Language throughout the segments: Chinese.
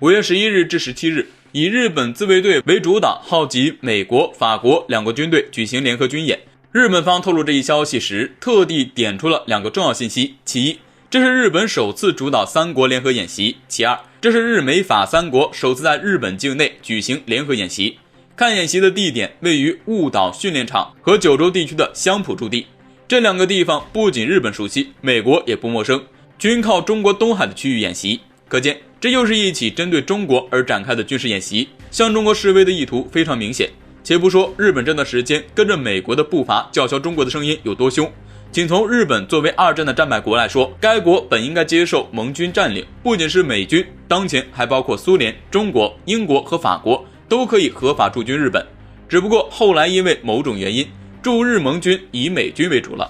5月11日至17日，以日本自卫队为主导，号集美国、法国2国军队举行联合军演。日本方透露这一消息时，特地点出了2个重要信息：其一，这是日本首次主导3国联合演习；其二，这是日美法3国首次在日本境内举行联合演习。看演习的地点位于雾岛训练场和九州地区的香浦驻地，这2个地方不仅日本熟悉，美国也不陌生，均靠中国东海的区域演习。可见，这又是一起针对中国而展开的军事演习，向中国示威的意图非常明显。且不说日本这段时间跟着美国的步伐叫嚣中国的声音有多凶，仅从日本作为2战的战败国来说，该国本应该接受盟军占领，不仅是美军，当前还包括苏联、中国、英国和法国都可以合法驻军日本，只不过后来因为某种原因，驻日盟军以美军为主了。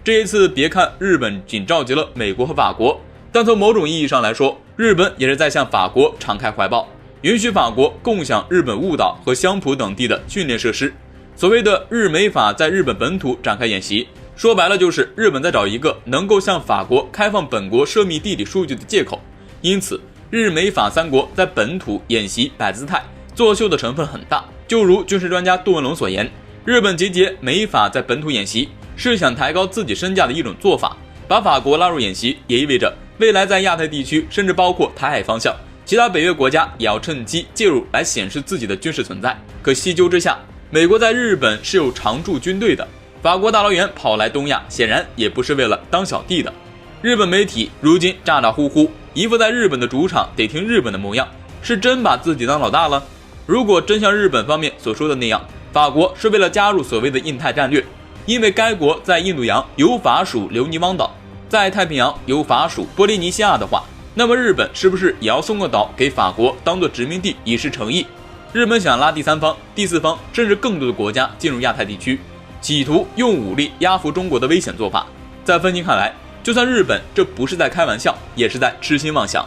这一次别看日本仅召集了美国和法国，但从某种意义上来说，日本也是在向法国敞开怀抱，允许法国共享日本雾岛和香浦等地的训练设施。所谓的日美法在日本本土展开演习，说白了就是日本在找一个能够向法国开放本国涉密地理数据的借口。因此日美法3国在本土演习摆姿态，作秀的成分很大。就如军事专家杜文龙所言，日本集结美法在本土演习，是想抬高自己身价的一种做法，把法国拉入演习，也意味着未来在亚太地区，甚至包括台海方向，其他北约国家也要趁机介入来显示自己的军事存在。可细究之下，美国在日本是有常驻军队的，法国大老远跑来东亚，显然也不是为了当小弟的。日本媒体如今咋咋呼呼，一副在日本的主场得听日本的模样，是真把自己当老大了？如果真像日本方面所说的那样，法国是为了加入所谓的印太战略，因为该国在印度洋有法属留尼汪岛，在太平洋有法属波利尼西亚的话，那么日本是不是也要送个岛给法国当做殖民地以示诚意？日本想拉第3方、第4方甚至更多的国家进入亚太地区，企图用武力压服中国的危险做法。在分析看来，就算日本这不是在开玩笑，也是在痴心妄想。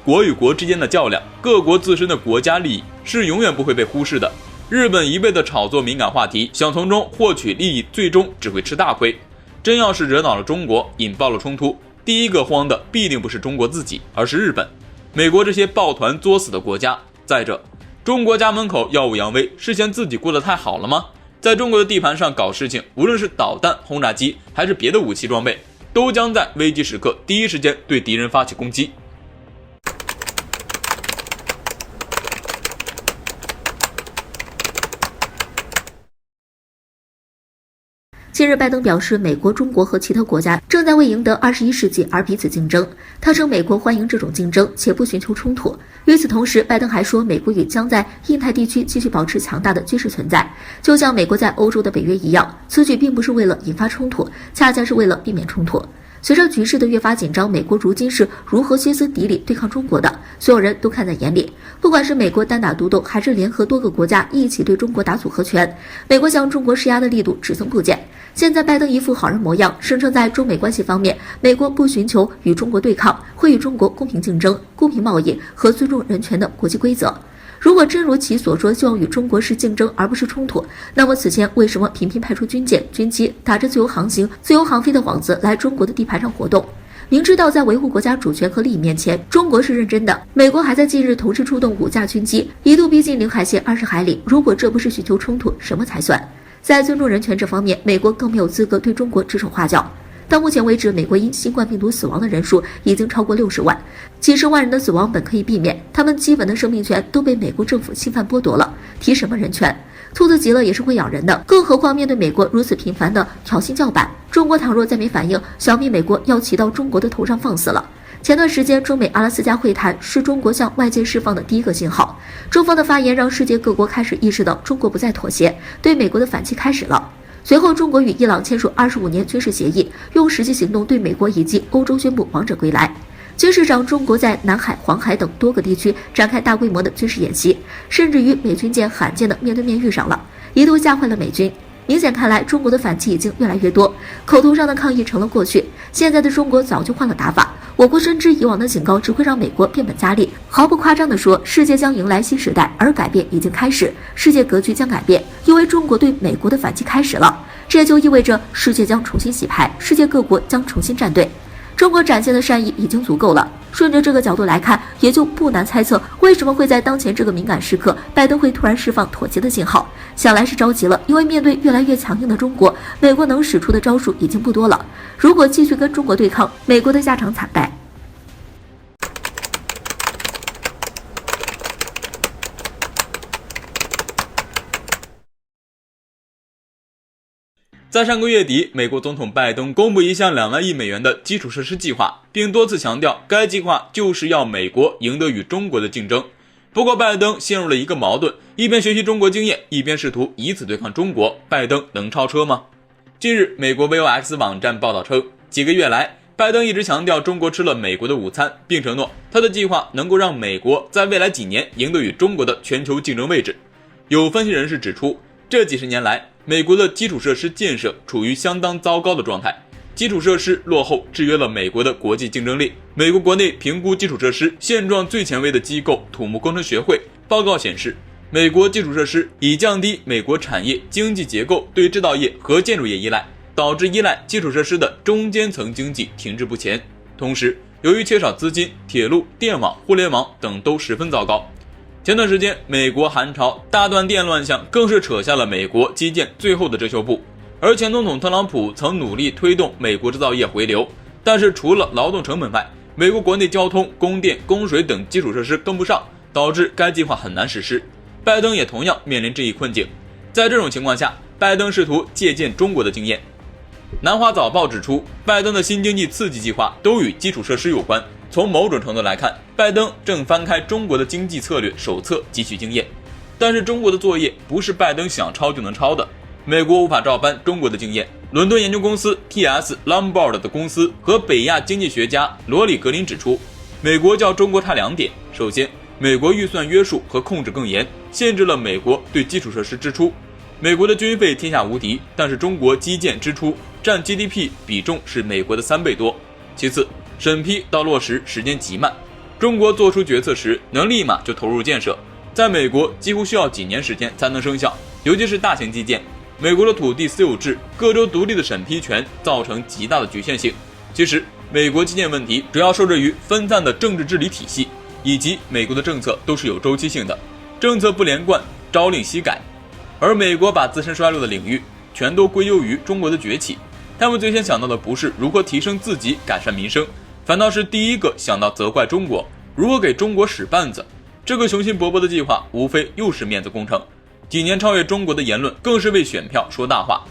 国与国之间的较量，各国自身的国家利益是永远不会被忽视的。日本一味的炒作敏感话题，想从中获取利益，最终只会吃大亏。真要是惹恼了中国，引爆了冲突，第一个慌的必定不是中国自己，而是日本、美国这些抱团作死的国家。再者，中国家门口耀武扬威，是嫌自己过得太好了吗？在中国的地盘上搞事情，无论是导弹、轰炸机还是别的武器装备，都将在危机时刻第一时间对敌人发起攻击。近日，拜登表示，美国、中国和其他国家正在为赢得21世纪而彼此竞争。他称，美国欢迎这种竞争，且不寻求冲突。与此同时，拜登还说，美国也将在印太地区继续保持强大的军事存在，就像美国在欧洲的北约一样。此举并不是为了引发冲突，恰恰是为了避免冲突。随着局势的越发紧张，美国如今是如何歇斯底里对抗中国的，所有人都看在眼里。不管是美国单打独斗，还是联合多个国家一起对中国打组合拳，美国向中国施压的力度只增不减。现在拜登一副好人模样，声称在中美关系方面，美国不寻求与中国对抗，会与中国公平竞争、公平贸易和尊重人权的国际规则。如果真如其所说，希望与中国是竞争而不是冲突，那么此前为什么频频派出军舰、军机，打着自由航行、自由航飞的幌子来中国的地盘上活动？明知道在维护国家主权和利益面前，中国是认真的，美国还在近日同时出动5架军机，一度逼近领海线20海里。如果这不是寻求冲突，什么才算？在尊重人权这方面，美国更没有资格对中国指手画脚。到目前为止，美国因新冠病毒死亡的人数已经超过60万，几十万人的死亡本可以避免，他们基本的生命权都被美国政府侵犯剥夺了，提什么人权？兔子急了也是会咬人的，更何况面对美国如此频繁的挑衅叫板，中国倘若再没反应，小米美国要骑到中国的头上放肆了。前段时间，中美阿拉斯加会谈是中国向外界释放的第一个信号，中方的发言让世界各国开始意识到中国不再妥协，对美国的反击开始了。随后，中国与伊朗签署25年军事协议，用实际行动对美国以及欧洲宣布王者归来。军事上，中国在南海、黄海等多个地区展开大规模的军事演习，甚至与美军舰罕见的面对面遇上了，一度吓坏了美军。明显看来，中国的反击已经越来越多，口头上的抗议成了过去。现在的中国早就换了打法，我国深知以往的警告只会让美国变本加厉。毫不夸张地说，世界将迎来新时代，而改变已经开始，世界格局将改变，因为中国对美国的反击开始了。这也就意味着世界将重新洗牌，世界各国将重新站队。中国展现的善意已经足够了。顺着这个角度来看，也就不难猜测为什么会在当前这个敏感时刻，拜登会突然释放妥协的信号。想来是着急了，因为面对越来越强硬的中国，美国能使出的招数已经不多了。如果继续跟中国对抗，美国的下场惨败。在上个月底，美国总统拜登公布一项2万亿美元的基础设施计划，并多次强调该计划就是要美国赢得与中国的竞争。不过拜登陷入了一个矛盾，一边学习中国经验，一边试图以此对抗中国，拜登能超车吗？近日，美国 VOX 网站报道称，几个月来，拜登一直强调中国吃了美国的午餐，并承诺他的计划能够让美国在未来几年赢得与中国的全球竞争位置。有分析人士指出，这几十年来，美国的基础设施建设处于相当糟糕的状态，基础设施落后制约了美国的国际竞争力。美国国内评估基础设施现状最前卫的机构土木工程学会报告显示，美国基础设施已降低美国产业经济结构对制造业和建筑业依赖，导致依赖基础设施的中间层经济停滞不前。同时，由于缺少资金，铁路、电网、互联网等都十分糟糕。前段时间，美国韩朝大断电乱象更是扯下了美国基建最后的遮羞布。而前总统特朗普曾努力推动美国制造业回流，但是除了劳动成本外，美国国内交通、供电、供水等基础设施跟不上，导致该计划很难实施。拜登也同样面临这一困境。在这种情况下，拜登试图借鉴中国的经验。南华早报指出，拜登的新经济刺激计划都与基础设施有关。从某种程度来看，拜登正翻开中国的经济策略手册汲取经验。但是中国的作业不是拜登想抄就能抄的，美国无法照搬中国的经验。伦敦研究公司 TS Lombard 的公司和北亚经济学家罗里格林指出，美国较中国差2点。首先，美国预算约束和控制更严，限制了美国对基础设施支出。美国的军费天下无敌，但是中国基建支出占 GDP 比重是美国的3倍多。其次，审批到落实时间极慢，中国做出决策时能立马就投入建设，在美国几乎需要几年时间才能生效，尤其是大型基建。美国的土地私有制、各州独立的审批权造成极大的局限性。其实，美国基建问题主要受制于分散的政治治理体系，以及美国的政策都是有周期性的，政策不连贯，朝令夕改。而美国把自身衰落的领域全都归咎于中国的崛起，他们最先想到的不是如何提升自己、改善民生，反倒是第一个想到责怪中国，如何给中国使绊子。这个雄心勃勃的计划无非又是面子工程，几年超越中国的言论更是为选票说大话。